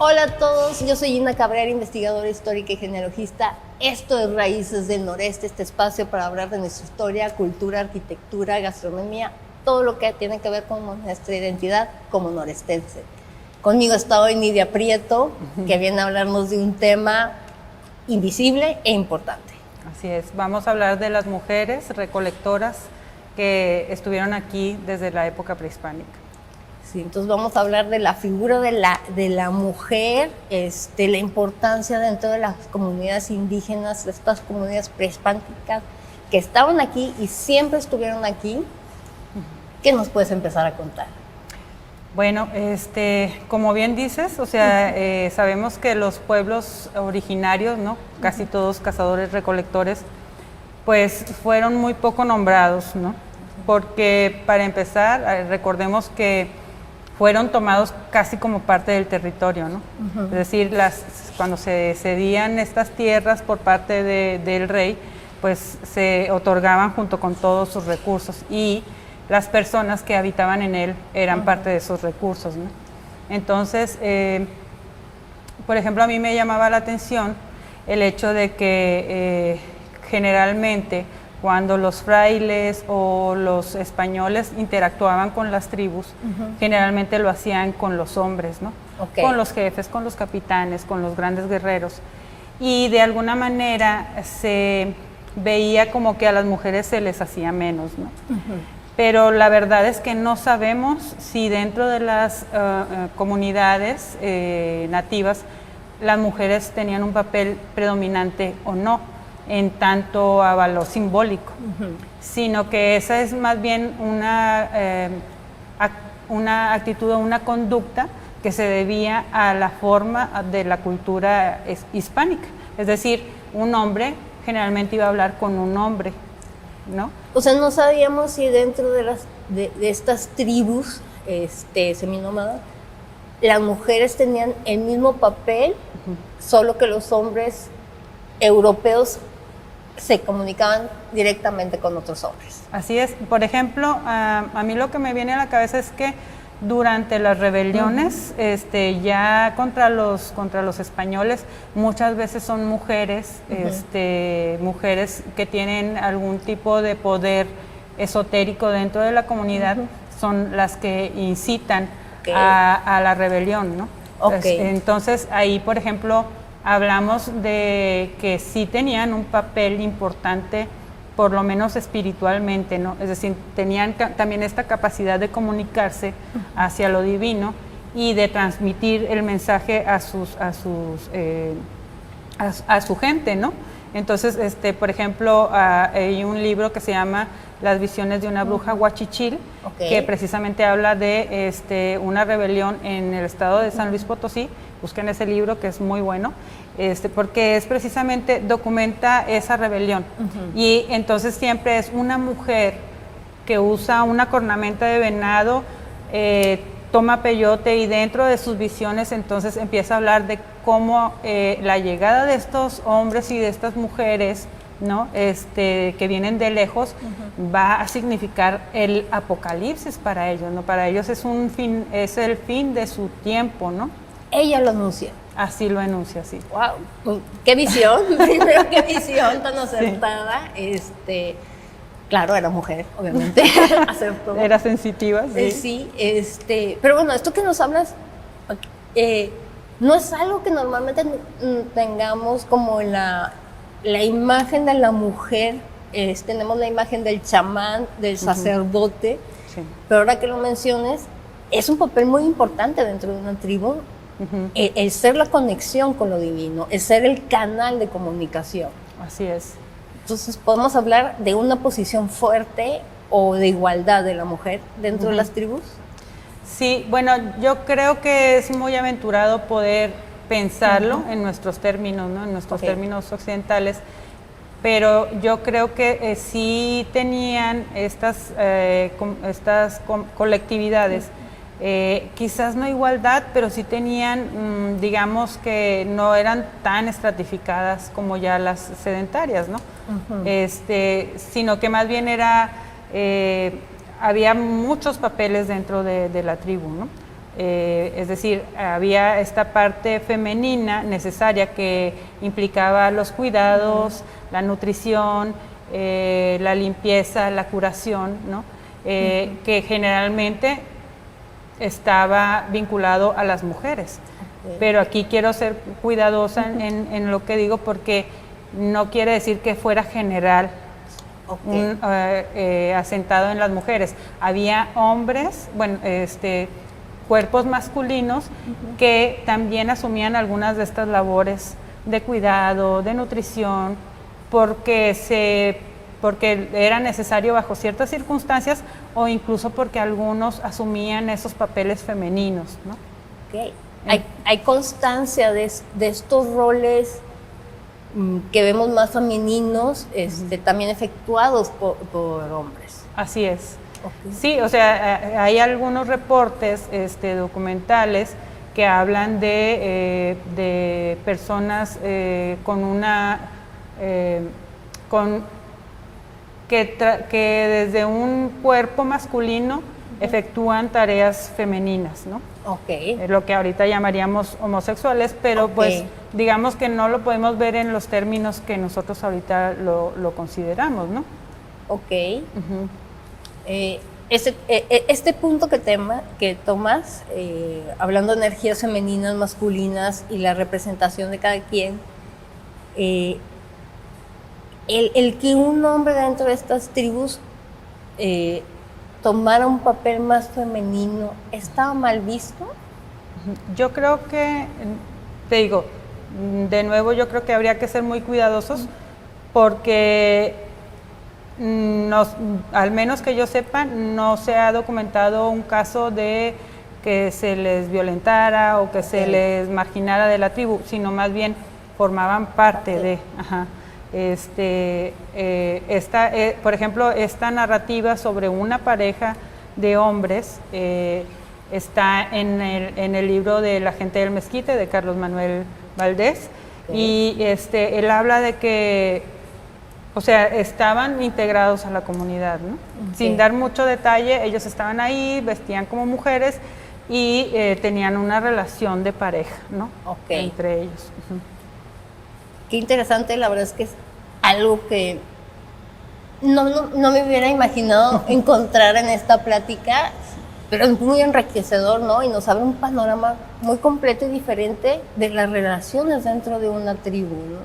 Hola a todos, yo soy Gina Cabrera, investigadora histórica y genealogista. Esto es Raíces del Noreste, este espacio para hablar de nuestra historia, cultura, arquitectura, gastronomía, todo lo que tiene que ver con nuestra identidad como norestense. Conmigo está hoy Nidia Prieto, que viene a hablarnos de un tema invisible e importante. Así es, vamos a hablar de las mujeres recolectoras que estuvieron aquí desde la época prehispánica. Sí, entonces vamos a hablar de la figura de la mujer, la importancia dentro de las comunidades indígenas, de estas comunidades prehispánicas que estaban aquí y siempre estuvieron aquí. ¿Qué nos puedes empezar a contar? Bueno, como bien dices, o sea, sabemos que los pueblos originarios, ¿no? Casi todos cazadores recolectores, pues fueron muy poco nombrados, ¿no? Porque para empezar, recordemos que fueron tomados casi como parte del territorio, ¿no? Es decir, cuando se cedían estas tierras por parte del rey, pues se otorgaban junto con todos sus recursos y las personas que habitaban en él eran parte de esos recursos, ¿no? Entonces, por ejemplo, a mí me llamaba la atención el hecho de que generalmente cuando los frailes o los españoles interactuaban con las tribus, generalmente lo hacían con los hombres, ¿no? Okay. Con los jefes, con los capitanes, con los grandes guerreros. Y de alguna manera se veía como que a las mujeres se les hacía menos, ¿no? Pero la verdad es que no sabemos si dentro de las comunidades nativas las mujeres tenían un papel predominante o no, en tanto a valor simbólico, sino que esa es más bien una actitud o una conducta que se debía a la forma de la cultura hispánica. Es decir, un hombre generalmente iba a hablar con un hombre, ¿no? O sea, no sabíamos si dentro de estas tribus seminómadas las mujeres tenían el mismo papel, solo que los hombres europeos se comunicaban directamente con otros hombres. Así es. Por ejemplo, a mí lo que me viene a la cabeza es que durante las rebeliones, ya contra los españoles, muchas veces son mujeres, mujeres que tienen algún tipo de poder esotérico dentro de la comunidad, son las que incitan a la rebelión, ¿no? Entonces, ahí, por ejemplo, hablamos de que sí tenían un papel importante, por lo menos espiritualmente, ¿no? Es decir, tenían también esta capacidad de comunicarse hacia lo divino y de transmitir el mensaje a su gente, ¿no? Entonces, por ejemplo, hay un libro que se llama Las visiones de una bruja huachichil, que precisamente habla de una rebelión en el estado de San Luis Potosí. Busquen ese libro, que es muy bueno, porque es precisamente, documenta esa rebelión. Y entonces siempre es una mujer que usa una cornamenta de venado, toma peyote, y dentro de sus visiones entonces empieza a hablar de cómo la llegada de estos hombres y de estas mujeres, ¿no? Que vienen de lejos, va a significar el apocalipsis para ellos, ¿no? Para ellos es el fin de su tiempo, ¿no? Ella lo anuncia. Así lo enuncia, sí. ¡Wow! ¡Qué visión! Primero, qué visión tan acertada. Sí. Claro, era mujer, obviamente. Acertó. Era sensitiva, sí. Sí, pero bueno, esto que nos hablas no es algo que normalmente tengamos como la imagen de la mujer. Tenemos la imagen del chamán, del sacerdote, pero ahora que lo menciones, es un papel muy importante dentro de una tribu. El ser la conexión con lo divino, el ser el canal de comunicación. Así es. Entonces, ¿podemos hablar de una posición fuerte o de igualdad de la mujer dentro de las tribus? Sí, bueno, yo creo que es muy aventurado poder pensarlo en nuestros términos, ¿no? En nuestros términos occidentales, pero yo creo que sí tenían estas colectividades, quizás no igualdad, pero sí tenían, digamos que no eran tan estratificadas como ya las sedentarias, ¿no? Sino que más bien había muchos papeles dentro de la tribu, ¿no? Es decir, había esta parte femenina necesaria que implicaba los cuidados, la nutrición, la limpieza, la curación, ¿no? Que generalmente estaba vinculado a las mujeres. Pero aquí quiero ser cuidadosa en lo que digo, porque no quiere decir que fuera general, asentado en las mujeres. Había hombres, bueno, cuerpos masculinos que también asumían algunas de estas labores de cuidado, de nutrición, porque era necesario bajo ciertas circunstancias, o incluso porque algunos asumían esos papeles femeninos, ¿no? Okay. Hay constancia de estos roles que vemos más femeninos, también efectuados por hombres. Así es. Okay. Sí, o sea, hay algunos reportes documentales que hablan de personas que desde un cuerpo masculino efectúan tareas femeninas, ¿no? Lo que ahorita llamaríamos homosexuales, pero pues digamos que no lo podemos ver en los términos que nosotros ahorita lo consideramos, ¿no? Este punto que tomas, hablando de energías femeninas, masculinas y la representación de cada quien, el que un hombre dentro de estas tribus tomara un papel más femenino, ¿estaba mal visto? Yo creo que, te digo, de nuevo yo creo que habría que ser muy cuidadosos, porque al menos que yo sepa, no se ha documentado un caso de que se les violentara o que se les marginara de la tribu, sino más bien formaban parte de... por ejemplo, esta narrativa sobre una pareja de hombres está en el libro de La gente del mezquite, de Carlos Manuel Valdés, y él habla de que, o sea, estaban integrados a la comunidad, ¿no? Sin dar mucho detalle, ellos estaban ahí, vestían como mujeres y tenían una relación de pareja, ¿no? Entre ellos. Qué interesante, la verdad es que es algo que no me hubiera imaginado encontrar en esta plática, pero es muy enriquecedor, ¿no? Y nos abre un panorama muy completo y diferente de las relaciones dentro de una tribu, ¿no?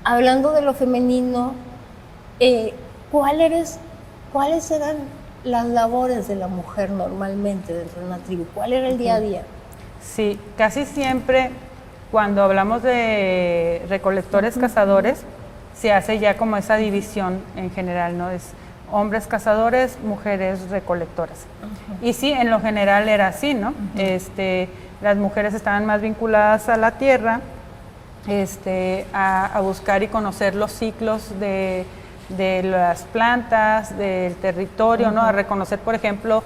Hablando de lo femenino, ¿cuáles eran las labores de la mujer normalmente dentro de una tribu? ¿Cuál era el día a día? Sí, casi siempre cuando hablamos de recolectores cazadores, se hace ya como esa división en general, ¿no? Es hombres cazadores, mujeres recolectoras. Y sí, en lo general era así, ¿no? Las mujeres estaban más vinculadas a la tierra, a buscar y conocer los ciclos de las plantas, del territorio, ¿no? A reconocer, por ejemplo,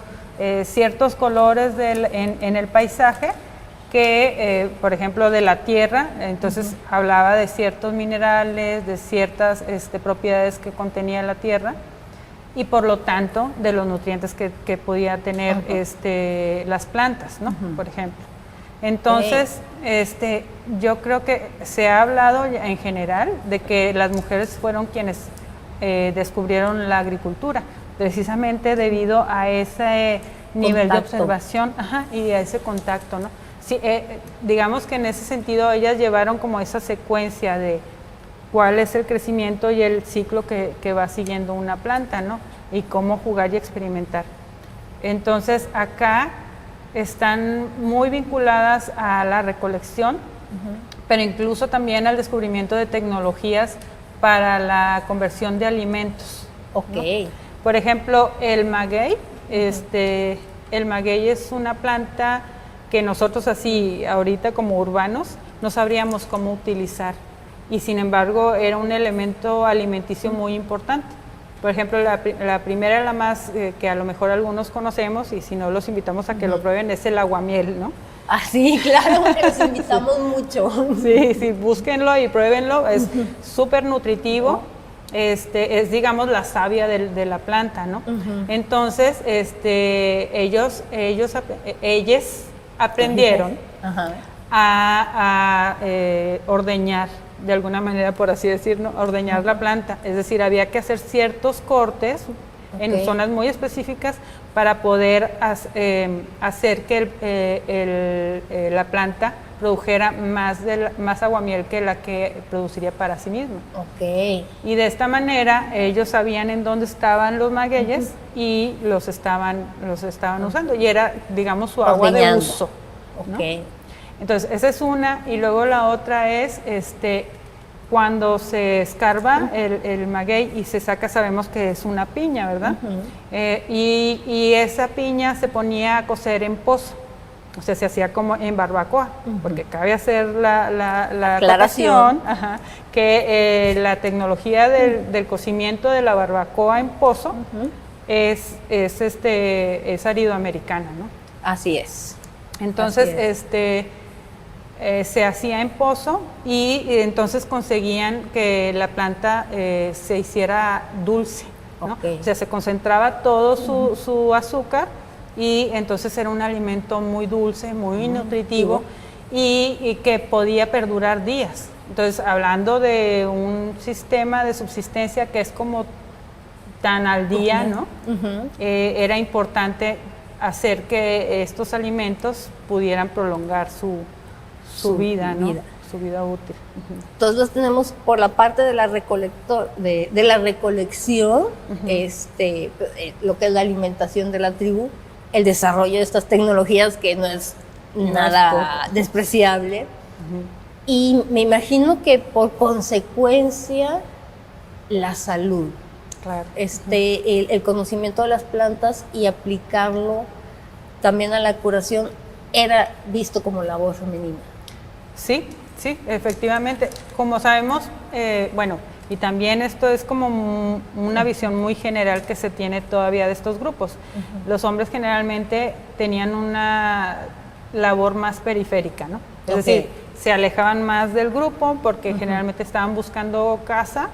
ciertos colores en el paisaje, que, por ejemplo, de la tierra, entonces hablaba de ciertos minerales, de ciertas propiedades que contenía la tierra, y por lo tanto de los nutrientes que podía tener las plantas, ¿no? Por ejemplo. Entonces, yo creo que se ha hablado en general de que las mujeres fueron quienes descubrieron la agricultura, precisamente debido a ese nivel de observación y a ese contacto, ¿no? Sí, digamos que en ese sentido ellas llevaron como esa secuencia de cuál es el crecimiento y el ciclo que va siguiendo una planta, ¿no? Y cómo jugar y experimentar. Entonces acá están muy vinculadas a la recolección, pero incluso también al descubrimiento de tecnologías para la conversión de alimentos, ¿no? Por ejemplo, el maguey, el maguey es una planta que nosotros así ahorita como urbanos no sabríamos cómo utilizar, y sin embargo era un elemento alimenticio muy importante. Por ejemplo, la primera, la más que a lo mejor algunos conocemos, y si no los invitamos a que lo prueben, es el aguamiel, ¿no? Ah, sí, claro, los invitamos mucho. Sí, búsquenlo y pruébenlo, es súper nutritivo. es, digamos, la savia de la planta, ¿no? Entonces, ellos aprendieron a ordeñar, de alguna manera, por así decirlo, ordeñar la planta. Es decir, había que hacer ciertos cortes en zonas muy específicas para poder hacer que la planta produjera más aguamiel que la que produciría para sí misma. Y de esta manera ellos sabían en dónde estaban los magueyes y los estaban usando, y era, digamos, su agua de uso, ¿no? Entonces, esa es una, y luego la otra es cuando se escarba el maguey y se saca, sabemos que es una piña, ¿verdad? Y esa piña se ponía a cocer en pozo. O sea, se hacía como en barbacoa, porque cabe hacer la aclaración que la tecnología del cocimiento de la barbacoa en pozo es aridoamericana, ¿no? Así es. Entonces, se hacía en pozo y entonces conseguían que la planta se hiciera dulce, ¿no? O sea, se concentraba todo su azúcar, y entonces era un alimento muy dulce, muy nutritivo y que podía perdurar días. Entonces, hablando de un sistema de subsistencia que es como tan al día, ¿no? Era importante hacer que estos alimentos pudieran prolongar su vida, ¿no? Su vida útil. Entonces los tenemos por la parte de la de la recolección, lo que es la alimentación de la tribu, el desarrollo de estas tecnologías que no es nada despreciable. Y me imagino que por consecuencia la salud, el conocimiento de las plantas y aplicarlo también a la curación era visto como labor femenina. Sí, efectivamente. Como sabemos, y también esto es como una visión muy general que se tiene todavía de estos grupos. Los hombres generalmente tenían una labor más periférica, ¿no? Es decir, se alejaban más del grupo porque generalmente estaban buscando caza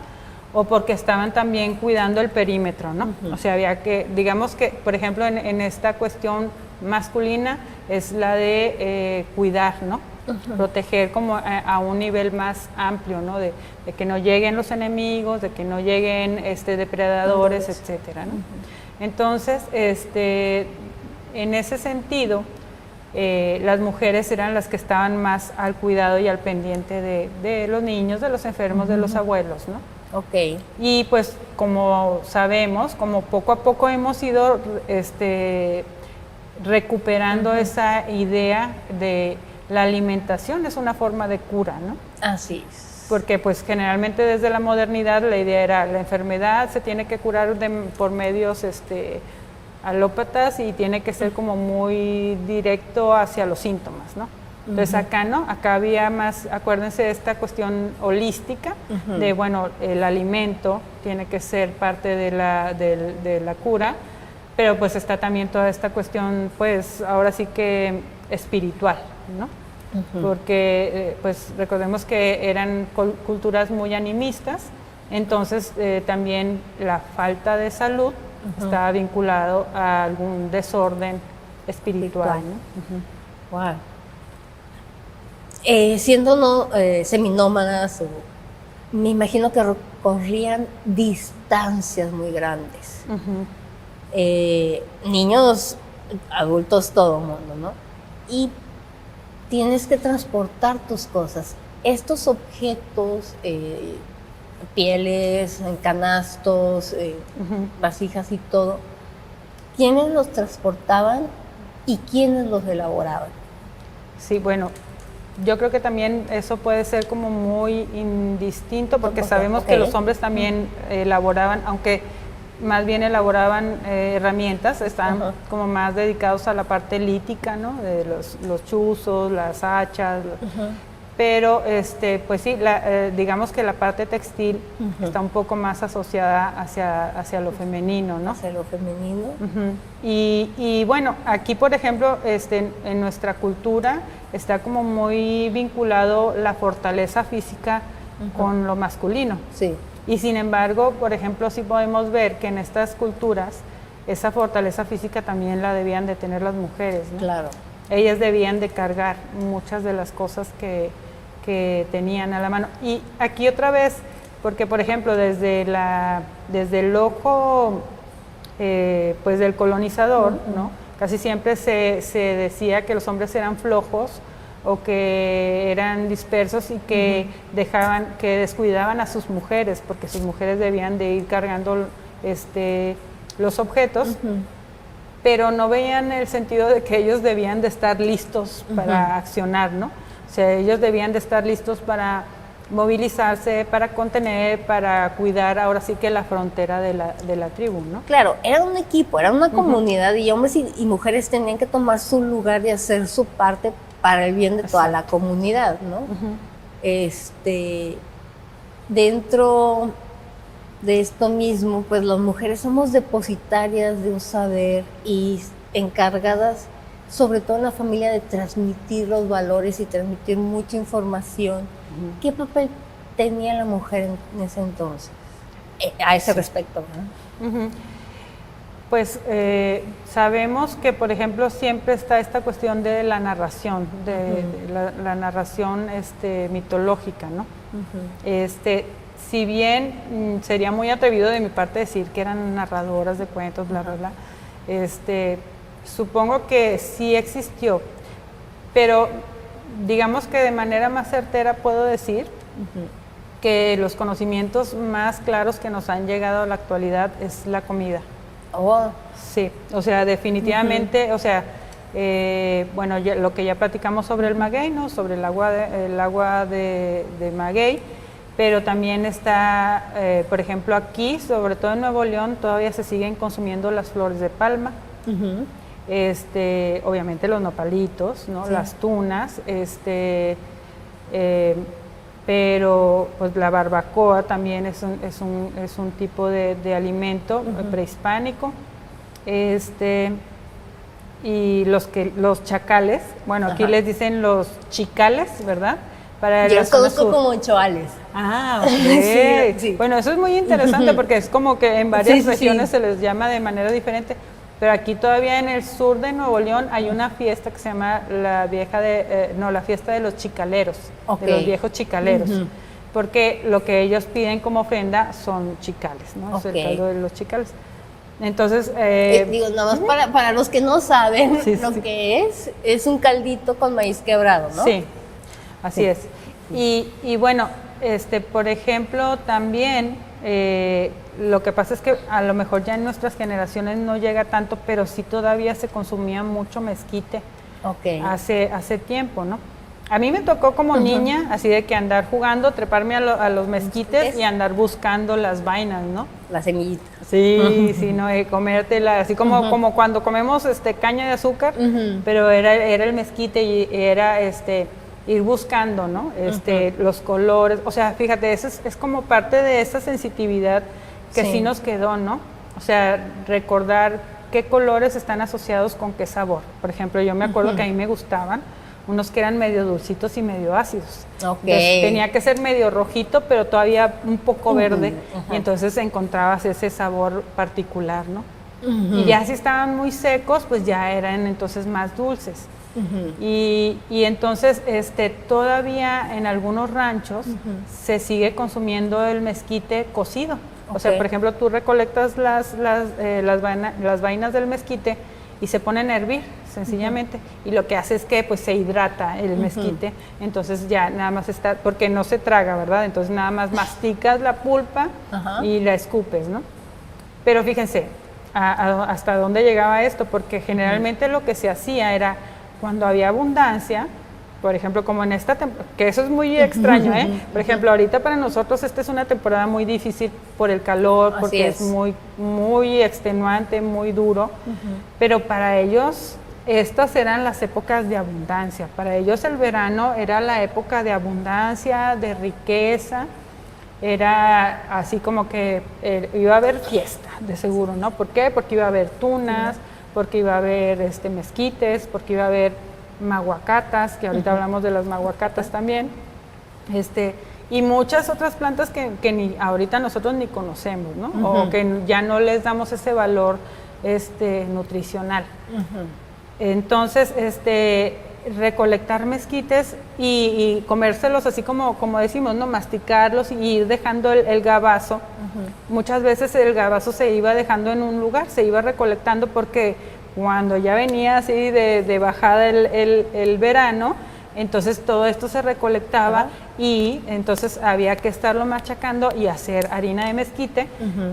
o porque estaban también cuidando el perímetro, ¿no? O sea, había que, digamos que, por ejemplo, en esta cuestión masculina es la de cuidar, ¿no? Proteger como a un nivel más amplio, ¿no? De que no lleguen los enemigos, de que no lleguen depredadores, etcétera, ¿no? Entonces, en ese sentido, las mujeres eran las que estaban más al cuidado y al pendiente de los niños, de los enfermos, de los abuelos, ¿no? Y pues, como sabemos, como poco a poco hemos ido recuperando esa idea de la alimentación es una forma de cura, ¿no? Así es. Porque pues generalmente desde la modernidad la idea era la enfermedad se tiene que curar por medios alópatas y tiene que ser como muy directo hacia los síntomas, ¿no? Entonces acá no, acá había más, acuérdense de esta cuestión holística de, bueno, el alimento tiene que ser parte de la cura, pero pues está también toda esta cuestión, pues ahora sí que espiritual, ¿no? Porque pues recordemos que eran culturas muy animistas, entonces también la falta de salud estaba vinculado a algún desorden espiritual, ¿no? Wow. Siendo seminómadas, me imagino que recorrían distancias muy grandes. Niños, adultos, todo el mundo, ¿no? Y tienes que transportar tus cosas. Estos objetos, pieles, canastos, vasijas y todo, ¿quiénes los transportaban y quiénes los elaboraban? Sí, bueno, yo creo que también eso puede ser como muy indistinto porque sabemos que los hombres también elaboraban, aunque más bien elaboraban herramientas, estaban como más dedicados a la parte lítica, ¿no? De los chuzos, las hachas, pero pues sí, digamos que la parte textil está un poco más asociada hacia lo femenino, ¿no? Hacia lo femenino. Y bueno, aquí por ejemplo, en nuestra cultura está como muy vinculado la fortaleza física con lo masculino. Sí. Y sin embargo, por ejemplo, sí podemos ver que en estas culturas esa fortaleza física también la debían de tener las mujeres, ¿no? Claro. Ellas debían de cargar muchas de las cosas que tenían a la mano. Y aquí otra vez, porque por ejemplo desde el ojo pues del colonizador, ¿no? Casi siempre se decía que los hombres eran flojos o que eran dispersos y que que descuidaban a sus mujeres, porque sus mujeres debían de ir cargando los objetos, pero no veían el sentido de que ellos debían de estar listos para accionar, ¿no? O sea, ellos debían de estar listos para movilizarse, para contener, para cuidar ahora sí que la frontera de la tribu, ¿no? Claro, era un equipo, era una comunidad y hombres y mujeres tenían que tomar su lugar y hacer su parte para el bien de toda la comunidad, ¿no? Dentro de esto mismo, pues las mujeres somos depositarias de un saber y encargadas, sobre todo en la familia, de transmitir los valores y transmitir mucha información. ¿Qué papel tenía la mujer en ese entonces a ese respecto, ¿no? Pues sabemos que, por ejemplo, siempre está esta cuestión de la narración, de la narración mitológica, ¿no? Si bien sería muy atrevido de mi parte decir que eran narradoras de cuentos, bla, bla, bla, supongo que sí existió, pero digamos que de manera más certera puedo decir que los conocimientos más claros que nos han llegado a la actualidad es la comida. Oh. Sí, o sea, definitivamente, o sea, bueno, lo que ya platicamos sobre el maguey, ¿no? Sobre el agua de maguey, pero también está, por ejemplo, aquí, sobre todo en Nuevo León, todavía se siguen consumiendo las flores de palma, obviamente los nopalitos, ¿no? Sí. Las tunas, pero pues la barbacoa también es un tipo de alimento prehispánico, y los chacales, bueno, aquí les dicen los chicales, ¿verdad? Para yo los conozco como choales. Ah, ok. Sí. Bueno, eso es muy interesante porque es como que en varias regiones se les llama de manera diferente. Pero aquí todavía en el sur de Nuevo León hay una fiesta que se llama la fiesta de los chicaleros, de los viejos chicaleros, porque lo que ellos piden como ofrenda son chicales, ¿no? Es el caldo de los chicales. Entonces, digo, nada más para los que no saben que es un caldito con maíz quebrado, ¿no? Sí, así es. Y bueno, por ejemplo, también lo que pasa es que a lo mejor ya en nuestras generaciones no llega tanto, pero sí todavía se consumía mucho mezquite hace tiempo, ¿no? A mí me tocó como niña, así de que andar jugando, treparme a los mezquites y andar buscando las vainas, ¿no? Las semillitas. Sí, sí, ¿no? Comértela, así como cuando comemos caña de azúcar, pero era el mezquite y era ir buscando, ¿no? Los colores, o sea, fíjate, eso es como parte de esa sensitividad que sí nos quedó, ¿no? O sea, recordar qué colores están asociados con qué sabor. Por ejemplo, yo me acuerdo que a mí me gustaban unos que eran medio dulcitos y medio ácidos. Entonces, tenía que ser medio rojito, pero todavía un poco verde, y entonces encontrabas ese sabor particular, ¿no? Y ya si estaban muy secos, pues ya eran entonces más dulces. Y entonces todavía en algunos ranchos se sigue consumiendo el mezquite cocido. O sea, por ejemplo, tú recolectas las vainas del mezquite y se ponen a hervir, sencillamente. Y lo que hace es que pues se hidrata el mezquite, entonces ya nada más está, porque no se traga, ¿verdad? Entonces nada más masticas la pulpa y la escupes, ¿no? Pero fíjense, hasta dónde llegaba esto, porque generalmente lo que se hacía era, cuando había abundancia, por ejemplo, como en esta temporada, que eso es muy extraño, ¿eh? Por ejemplo, ahorita para nosotros esta es una temporada muy difícil por el calor, porque es muy, muy extenuante, muy duro, pero para ellos estas eran las épocas de abundancia. Para ellos el verano era la época de abundancia, de riqueza, era así como que iba a haber fiesta, de seguro, ¿no? ¿Por qué? Porque iba a haber tunas, porque iba a haber mezquites, porque iba a haber maguacatas, que ahorita hablamos de las maguacatas también, y muchas otras plantas que ni ahorita nosotros ni conocemos, ¿no? O que ya no les damos ese valor nutricional. Entonces, recolectar mezquites y comérselos así como decimos, ¿no? Masticarlos y ir dejando el gabazo. Muchas veces el gabazo se iba dejando en un lugar, se iba recolectando porque cuando ya venía así de bajada el verano, entonces todo esto se recolectaba y entonces había que estarlo machacando y hacer harina de mezquite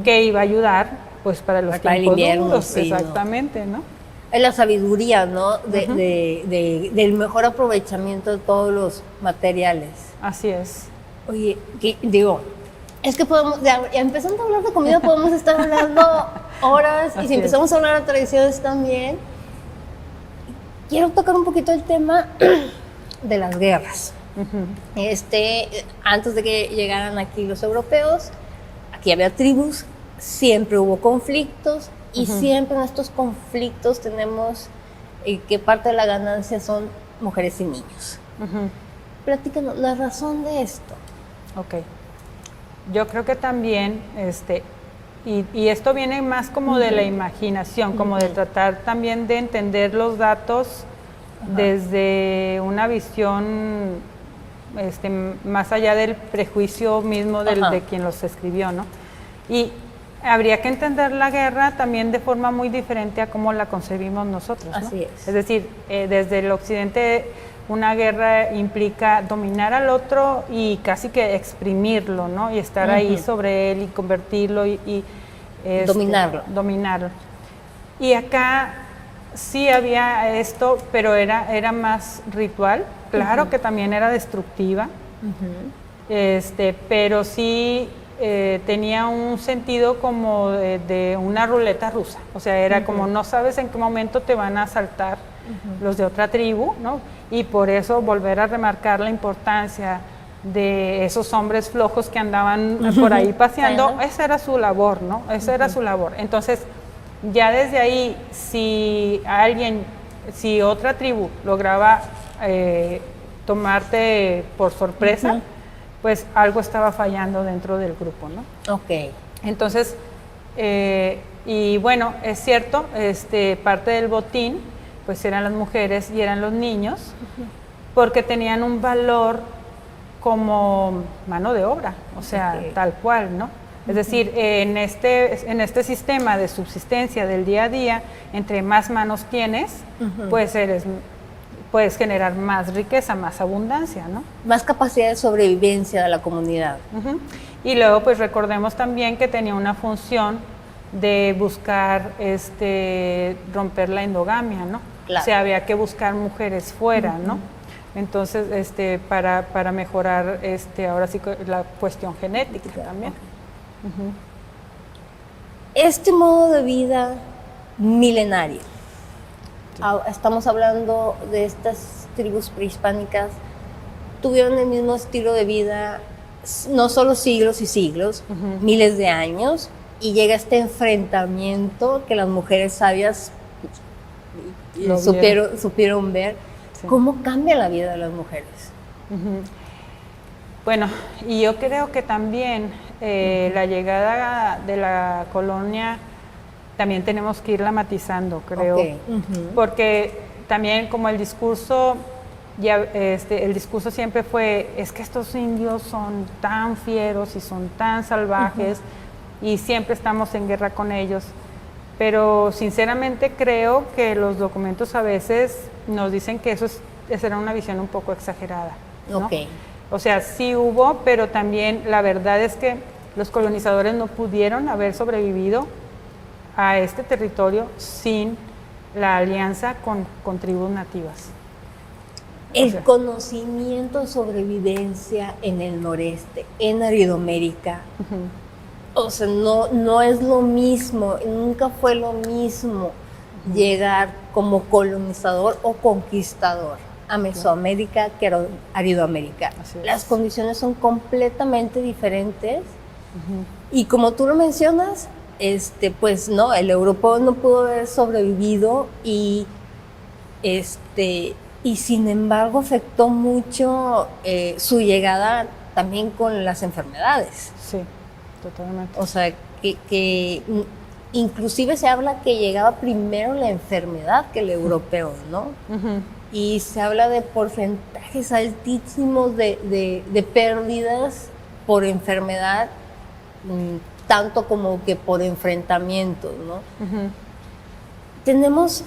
que iba a ayudar pues para los para tiempos el invierno, duros, sí, exactamente, ¿no? Es la sabiduría, ¿no? Del mejor aprovechamiento de todos los materiales. Así es. Oye, digo, es que podemos, ya empezando a hablar de comida, podemos estar hablando horas, y si empezamos a hablar de tradiciones también. Quiero tocar un poquito el tema de las guerras. Antes de que llegaran aquí los europeos, aquí había tribus, siempre hubo conflictos, y siempre en estos conflictos tenemos que parte de la ganancia son mujeres y niños. Platícanos la razón de esto. Ok. Yo creo que también, y esto viene más como de la imaginación, como de tratar también de entender los datos desde una visión más allá del prejuicio mismo de quien los escribió, ¿no? Y habría que entender la guerra también de forma muy diferente a cómo la concebimos nosotros, ¿no? Así es. Es decir, desde el occidente una guerra implica dominar al otro y casi que exprimirlo, ¿no? Y estar ahí sobre él y convertirlo y dominarlo. Y acá sí había esto, pero era más ritual. Claro que también era destructiva, pero sí tenía un sentido como de una ruleta rusa. O sea, era como no sabes en qué momento te van a asaltar los de otra tribu, ¿no? Y por eso volver a remarcar la importancia de esos hombres flojos que andaban por ahí paseando, esa era su labor, ¿no? Esa era su labor. Entonces, ya desde ahí, si otra tribu lograba tomarte por sorpresa, pues algo estaba fallando dentro del grupo, ¿no? Ok. Entonces, y bueno, es cierto, parte del botín, pues eran las mujeres y eran los niños, porque tenían un valor como mano de obra, o sea, tal cual, ¿no? Es decir, en este sistema de subsistencia del día a día, entre más manos tienes, pues puedes generar más riqueza, más abundancia, ¿no? Más capacidad de sobrevivencia de la comunidad. Y luego, pues recordemos también que tenía una función de buscar, romper la endogamia, ¿no? Claro. O sea, había que buscar mujeres fuera, ¿no? Entonces, para mejorar, ahora sí la cuestión genética también. Este modo de vida milenario, estamos hablando de estas tribus prehispánicas, tuvieron el mismo estilo de vida, no solo siglos y siglos, miles de años, y llega este enfrentamiento que las mujeres sabias supieron ver. Sí. ¿Cómo cambia la vida de las mujeres? Bueno, y yo creo que también la llegada de la colonia también tenemos que irla matizando, creo, porque también como el discurso siempre fue, es que estos indios son tan fieros y son tan salvajes y siempre estamos en guerra con ellos. Pero sinceramente creo que los documentos a veces nos dicen que esa era una visión un poco exagerada, ¿no? O sea, sí hubo, pero también la verdad es que los colonizadores no pudieron haber sobrevivido a este territorio sin la alianza con tribus nativas. El conocimiento de sobrevivencia en el noreste, en Aridoamérica, o sea, no es lo mismo, nunca fue lo mismo llegar como colonizador o conquistador a Mesoamérica que a Aridoamérica. Las condiciones son completamente diferentes y como tú lo mencionas, pues no, el europeo no pudo haber sobrevivido y sin embargo afectó mucho su llegada también con las enfermedades. Sí, totalmente. O sea, inclusive se habla que llegaba primero la enfermedad que el europeo, ¿no? Ujú. Y se habla de porcentajes altísimos de pérdidas por enfermedad, tanto como que por enfrentamientos, ¿no? Ujú. ¿Tenemos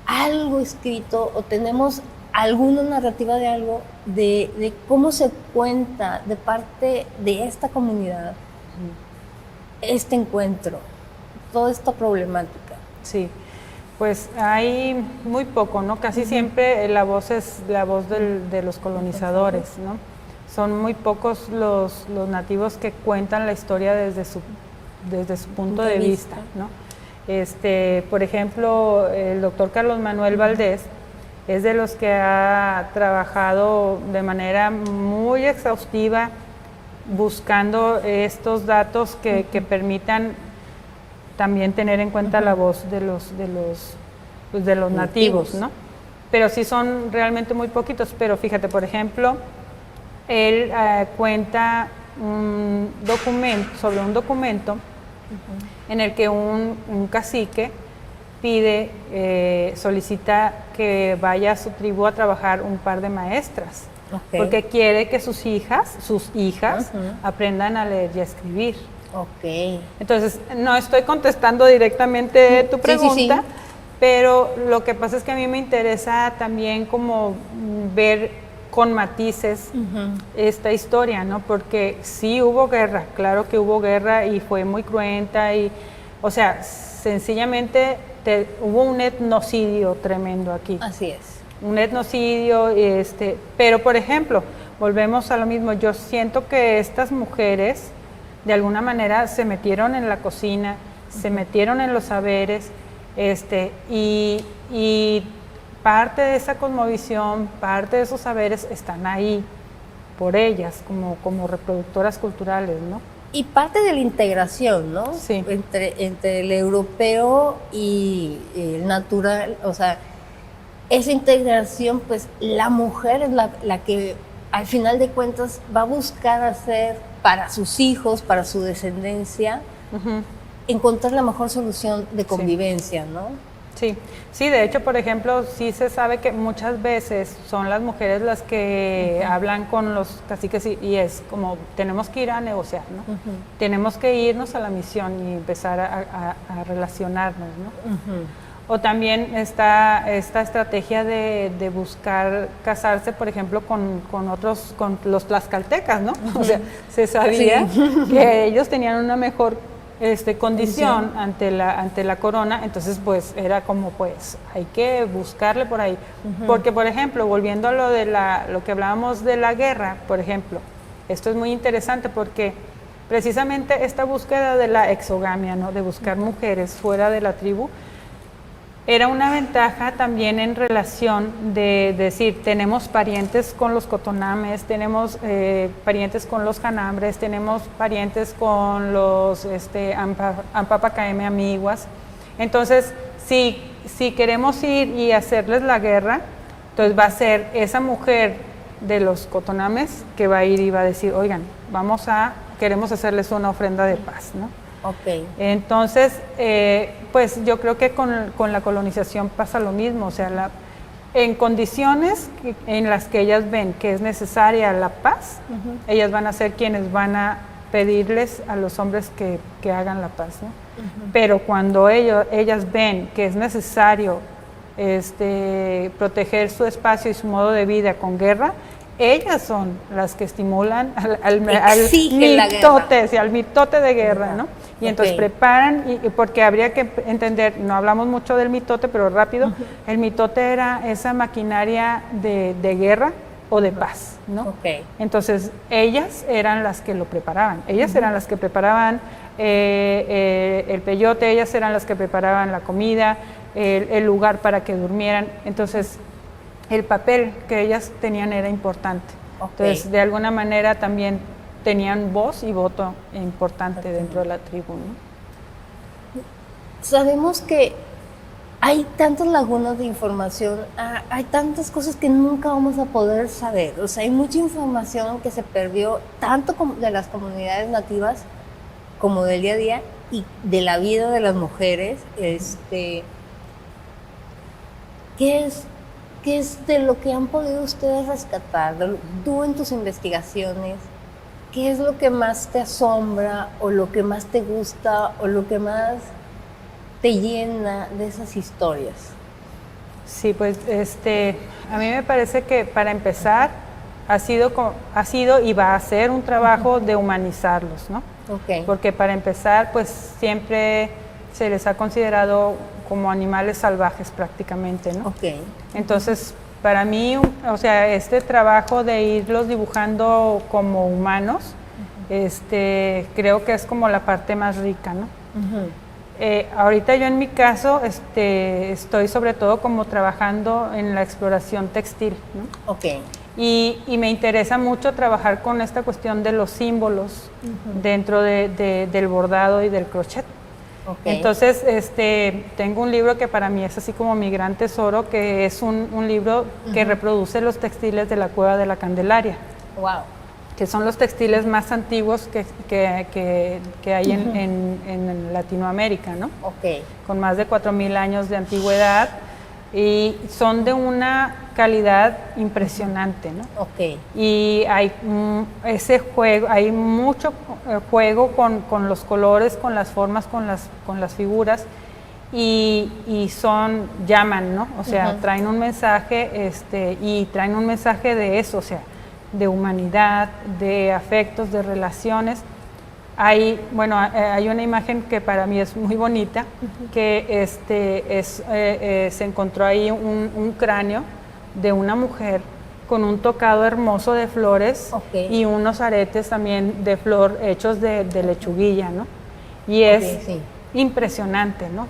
algo escrito o tenemos alguna narrativa de algo de cómo se cuenta de parte de esta comunidad este encuentro, toda esta problemática? Sí, pues hay muy poco, ¿no? Casi siempre la voz es la voz de los colonizadores, ¿no? Son muy pocos los nativos que cuentan la historia desde su punto de vista, ¿no? Por ejemplo, el doctor Carlos Manuel Valdés es de los que ha trabajado de manera muy exhaustiva buscando estos datos que permitan también tener en cuenta la voz de los nativos, ¿no? Pero sí son realmente muy poquitos. Pero fíjate, por ejemplo, él cuenta sobre un documento en el que un cacique solicita que vaya a su tribu a trabajar un par de maestras, porque quiere que sus hijas aprendan a leer y a escribir. Entonces, no estoy contestando directamente tu pregunta, pero lo que pasa es que a mí me interesa también como ver con matices esta historia, ¿no? Porque sí hubo guerra, claro que hubo guerra y fue muy cruenta y, o sea, sencillamente hubo un etnocidio tremendo aquí. Así es. Un etnocidio, pero por ejemplo, volvemos a lo mismo, yo siento que estas mujeres de alguna manera se metieron en la cocina, se metieron en los saberes, y parte de esa cosmovisión, parte de esos saberes están ahí por ellas, como reproductoras culturales, ¿no? Y parte de la integración, ¿no? Sí. Entre el europeo y el natural, o sea, esa integración, pues la mujer es la que al final de cuentas va a buscar hacer para sus hijos, para su descendencia, encontrar la mejor solución de convivencia, ¿no? Sí, sí, de hecho, por ejemplo, sí se sabe que muchas veces son las mujeres las que hablan con los caciques y es como tenemos que ir a negociar, ¿no? Tenemos que irnos a la misión y empezar a relacionarnos, ¿no? O también está esta estrategia de buscar casarse, por ejemplo, con los tlaxcaltecas, ¿no? O sea, se sabía que ellos tenían una mejor condición ante la corona, entonces pues era como pues hay que buscarle por ahí. Porque, por ejemplo, volviendo a lo que hablábamos de la guerra, por ejemplo, esto es muy interesante porque precisamente esta búsqueda de la exogamia, ¿no? De buscar mujeres fuera de la tribu, era una ventaja también en relación de decir, tenemos parientes con los cotonames, tenemos parientes con los janambres, tenemos parientes con los Ampapacaeme amiguas. Entonces, si queremos ir y hacerles la guerra, entonces va a ser esa mujer de los cotonames que va a ir y va a decir, oigan, queremos hacerles una ofrenda de paz, ¿no? Entonces, pues yo creo que con la colonización pasa lo mismo, o sea, en condiciones en las que ellas ven que es necesaria la paz, ellas van a ser quienes van a pedirles a los hombres que hagan la paz, ¿no? Pero cuando ellas ven que es necesario proteger su espacio y su modo de vida con guerra, ellas son las que estimulan al mitote de guerra, ¿no? Y entonces preparan, porque habría que entender, no hablamos mucho del mitote, pero rápido, el mitote era esa maquinaria de guerra o de paz, ¿no? Entonces ellas eran las que lo preparaban, ellas eran las que preparaban el peyote, ellas eran las que preparaban la comida, el lugar para que durmieran, entonces el papel que ellas tenían era importante. Entonces, de alguna manera también tenían voz y voto importante dentro de la tribu, ¿no? Sabemos que hay tantas lagunas de información, hay tantas cosas que nunca vamos a poder saber. O sea, hay mucha información que se perdió, tanto de las comunidades nativas como del día a día y de la vida de las mujeres. ¿Qué es de lo que han podido ustedes rescatar? Tú en tus investigaciones, ¿qué es lo que más te asombra o lo que más te gusta o lo que más te llena de esas historias? Sí, pues a mí me parece que para empezar ha sido y va a ser un trabajo de humanizarlos, ¿no? Okay. Porque para empezar, pues siempre se les ha considerado como animales salvajes prácticamente, ¿no? Okay. Entonces, para mí, o sea, este trabajo de irlos dibujando como humanos, creo que es como la parte más rica, ¿no? Ahorita yo en mi caso estoy sobre todo como trabajando en la exploración textil, ¿no? Okay. Y me interesa mucho trabajar con esta cuestión de los símbolos dentro del bordado y del crochet. Okay. Entonces, tengo un libro que para mí es así como mi gran tesoro, que es un libro que reproduce los textiles de la Cueva de la Candelaria. Wow. Que son los textiles más antiguos que hay en Latinoamérica, ¿no? Okay. Con más de 4.000 años de antigüedad y son de una calidad impresionante, ¿no? Okay. Y hay ese juego, hay mucho juego con los colores, con las formas, con las figuras y llaman, ¿no? O sea, traen un mensaje y traen un mensaje de eso, o sea, de humanidad, de afectos, de relaciones. Hay una imagen que para mí es muy bonita, que se encontró ahí un cráneo de una mujer con un tocado hermoso de flores y unos aretes también de flor hechos de lechuguilla, ¿no? Y es impresionante, ¿no?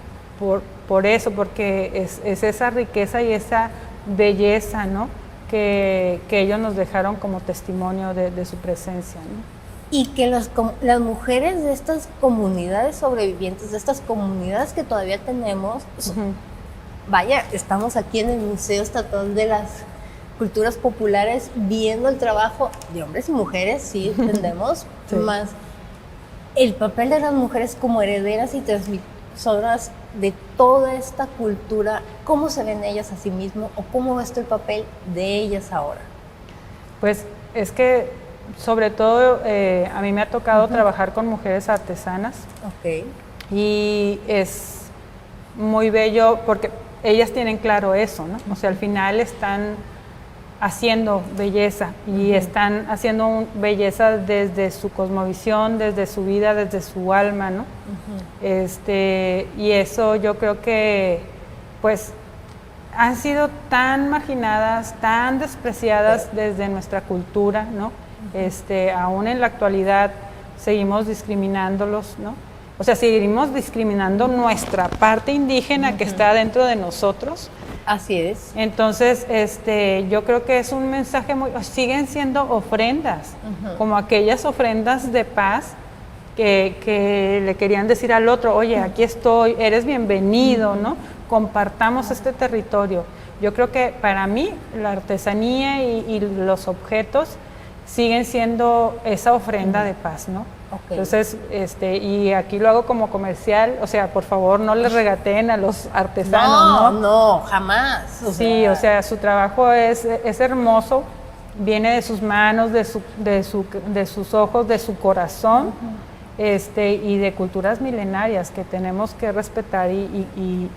Por eso, porque es esa riqueza y esa belleza, ¿no? Que ellos nos dejaron como testimonio de su presencia, ¿no? Y que las mujeres de estas comunidades sobrevivientes, de estas comunidades que todavía tenemos, vaya, estamos aquí en el Museo Estatal de las Culturas Populares viendo el trabajo de hombres y mujeres, sí, entendemos, más el papel de las mujeres como herederas y transmisoras de toda esta cultura, ¿cómo se ven ellas a sí mismas o cómo ves el papel de ellas ahora? Pues es que sobre todo a mí me ha tocado trabajar con mujeres artesanas y es muy bello porque ellas tienen claro eso, ¿no? O sea, al final están haciendo belleza y están haciendo belleza desde su cosmovisión, desde su vida, desde su alma, ¿no? Y eso yo creo que pues han sido tan marginadas, tan despreciadas desde nuestra cultura, ¿no? Aún en la actualidad seguimos discriminándolos, ¿no? O sea, seguimos discriminando nuestra parte indígena que está dentro de nosotros. Así es. Entonces, yo creo que es un mensaje siguen siendo ofrendas, como aquellas ofrendas de paz que le querían decir al otro, oye, aquí estoy, eres bienvenido, ¿no? Compartamos este territorio. Yo creo que para mí la artesanía y los objetos siguen siendo esa ofrenda de paz, ¿no? Entonces, y aquí lo hago como comercial, o sea, por favor no les regateen a los artesanos, ¿no? No, jamás. O sea, su trabajo es hermoso, viene de sus manos, de sus ojos, de su corazón, y de culturas milenarias que tenemos que respetar y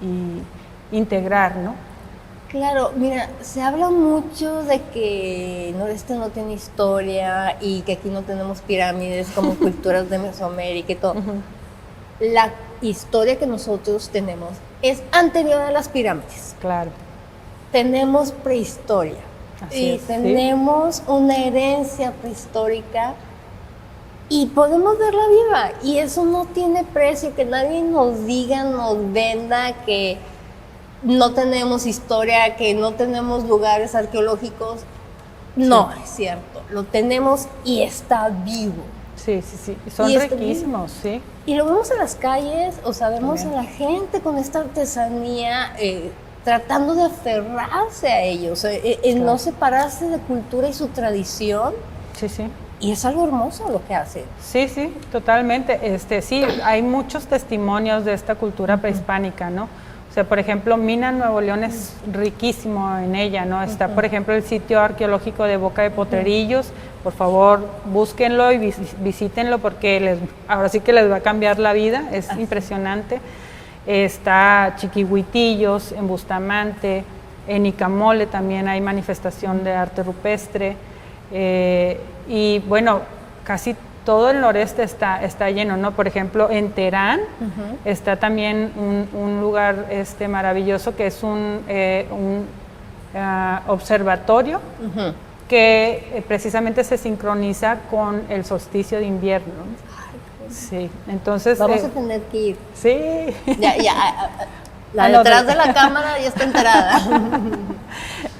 integrar, ¿no? Claro, mira, se habla mucho de que Noreste no tiene historia y que aquí no tenemos pirámides como culturas de Mesoamérica y todo. La historia que nosotros tenemos es anterior a las pirámides. Claro. Tenemos prehistoria. Tenemos una herencia prehistórica y podemos verla viva. Y eso no tiene precio, que nadie nos diga, nos venda que no tenemos historia, que no tenemos lugares arqueológicos. No, es cierto, lo tenemos y está vivo. Sí, sí, sí. Son Y riquísimos, sí. Y lo vemos en las calles, o sea, vemos También. a la gente con esta artesanía tratando de aferrarse a ellos, en Claro. no separarse de cultura y su tradición. Sí, sí. Y es algo hermoso lo que hacen. Sí, sí, totalmente. Sí, hay muchos testimonios de esta cultura prehispánica, ¿no? O sea, por ejemplo, Mina, Nuevo León es riquísimo en ella, ¿no? Está, por ejemplo, el sitio arqueológico de Boca de Potrerillos. Por favor, búsquenlo y visítenlo porque ahora sí que les va a cambiar la vida. Es impresionante. Está Chiquihuitillos, en Bustamante, en Icamole también hay manifestación de arte rupestre. Y bueno, casi todo el noreste está lleno, ¿no? Por ejemplo, en Terán está también un lugar maravilloso que es un observatorio que precisamente se sincroniza con el solsticio de invierno. Sí, entonces... Vamos a tener que ir. Sí. Ya, la detrás de la cámara ya está enterada.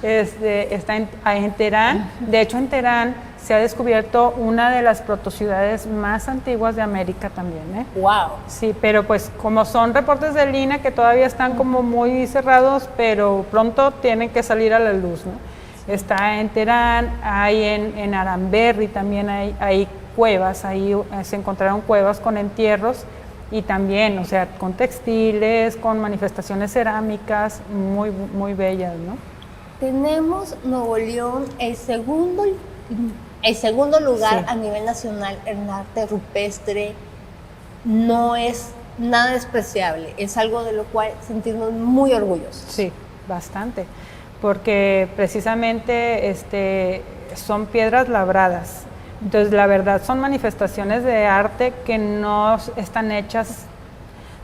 Está en Terán. De hecho, en Terán se ha descubierto una de las protociudades más antiguas de América también, ¿eh? Wow. Sí, pero pues como son reportes del INAH que todavía están como muy cerrados, pero pronto tienen que salir a la luz, ¿no? Está en Terán, hay en Aramberri también hay cuevas, ahí se encontraron cuevas con entierros y también, o sea, con textiles, con manifestaciones cerámicas muy, muy bellas, ¿no? Tenemos Nuevo León el segundo lugar a nivel nacional en arte rupestre. No es nada despreciable, es algo de lo cual sentirnos muy orgullosos. Sí, bastante, porque precisamente son piedras labradas. Entonces, la verdad, son manifestaciones de arte que no están hechas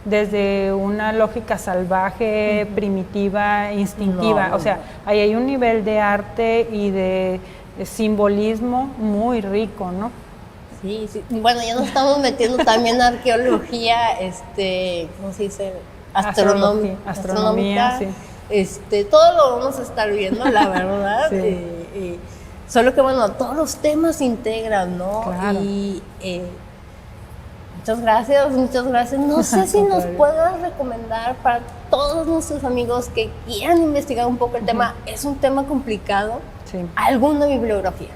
desde una lógica salvaje, primitiva, instintiva. No. O sea, ahí hay un nivel de arte y de simbolismo muy rico, ¿no? Sí, sí. Bueno, ya nos estamos metiendo también a arqueología, ¿cómo se dice? Astronomía, sí. Todo lo vamos a estar viendo, la verdad. Sí. Solo que, bueno, todos los temas se integran, ¿no? Claro. Y muchas gracias, muchas gracias. No sé si nos puedas recomendar para todos nuestros amigos que quieran investigar un poco el tema. Es un tema complicado. Sí. ¿Alguna bibliografía?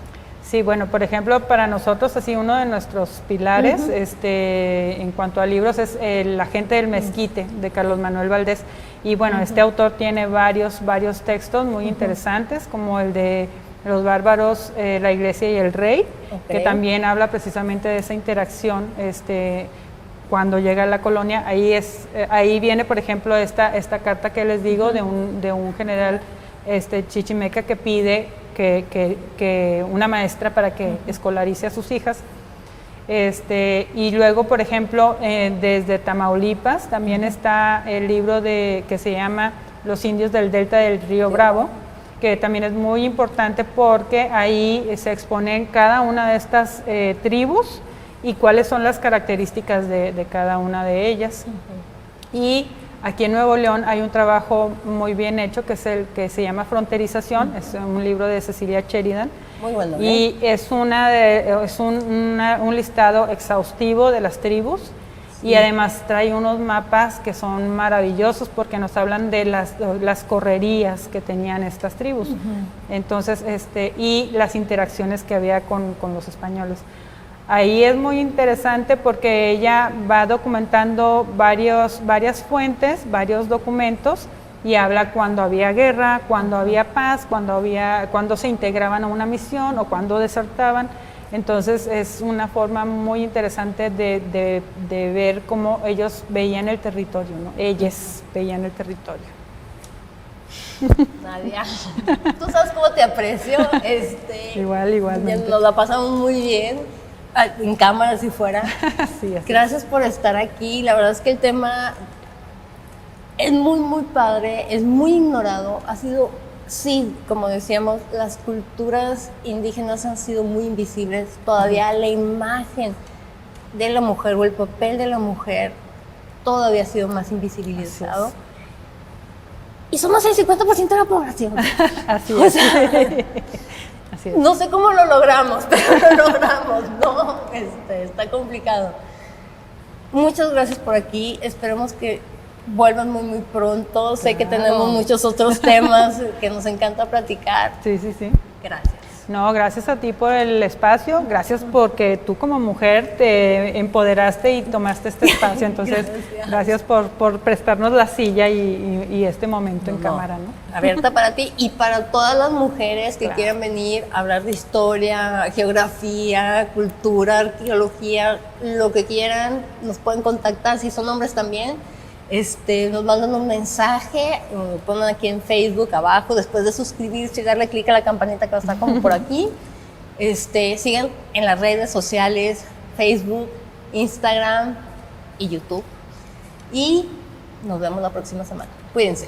Sí, bueno, por ejemplo, para nosotros, así uno de nuestros pilares en cuanto a libros es La gente del mezquite, de Carlos Manuel Valdés. Y bueno, este autor tiene varios textos muy interesantes, como el de Los bárbaros, la iglesia y el rey, que también habla precisamente de esa interacción cuando llega a la colonia. Ahí viene, por ejemplo, esta carta que les digo de un general chichimeca que pide que una maestra para que escolarice a sus hijas. Y luego, por ejemplo, desde Tamaulipas también está el libro que se llama Los indios del delta del río Bravo, que también es muy importante porque ahí se exponen cada una de estas tribus y cuáles son las características de cada una de ellas. Y aquí en Nuevo León hay un trabajo muy bien hecho que es el que se llama Fronterización, es un libro de Cecilia Sheridan. Muy bueno. Y es un listado exhaustivo de las tribus. Sí. Y además trae unos mapas que son maravillosos porque nos hablan de las correrías que tenían estas tribus. Entonces, y las interacciones que había con los españoles. Ahí es muy interesante porque ella va documentando varias fuentes, varios documentos y habla cuando había guerra, cuando había paz, cuando se integraban a una misión o cuando desertaban. Entonces es una forma muy interesante de ver cómo ellos veían el territorio, ¿no? Ellas veían el territorio. Nadia, tú sabes cómo te aprecio. Igualmente. Nos la pasamos muy bien, en cámara si fuera. Sí, gracias por estar aquí. La verdad es que el tema es muy, muy padre, es muy ignorado. Ha sido... Sí, como decíamos, las culturas indígenas han sido muy invisibles. Todavía la imagen de la mujer o el papel de la mujer todavía ha sido más invisibilizado. Y somos el 50% de la población. Así es. Así es. No sé cómo lo logramos, pero lo logramos, ¿no? Está complicado. Muchas gracias por aquí. Esperemos que vuelvan muy, muy pronto. Sé que Claro. tenemos muchos otros temas que nos encanta platicar. Sí, sí, sí. Gracias. No, gracias a ti por el espacio, gracias porque tú como mujer te empoderaste y tomaste este espacio, entonces gracias por prestarnos la silla y este momento en cámara, ¿no? Abierta para ti y para todas las mujeres que Claro. quieran venir a hablar de historia, geografía, cultura, arqueología, lo que quieran, nos pueden contactar, si son hombres también. Nos mandan un mensaje, lo ponen aquí en Facebook abajo, después de suscribirse y darle clic a la campanita que va a estar como por aquí. Sigan en las redes sociales, Facebook, Instagram y YouTube. Y nos vemos la próxima semana. Cuídense.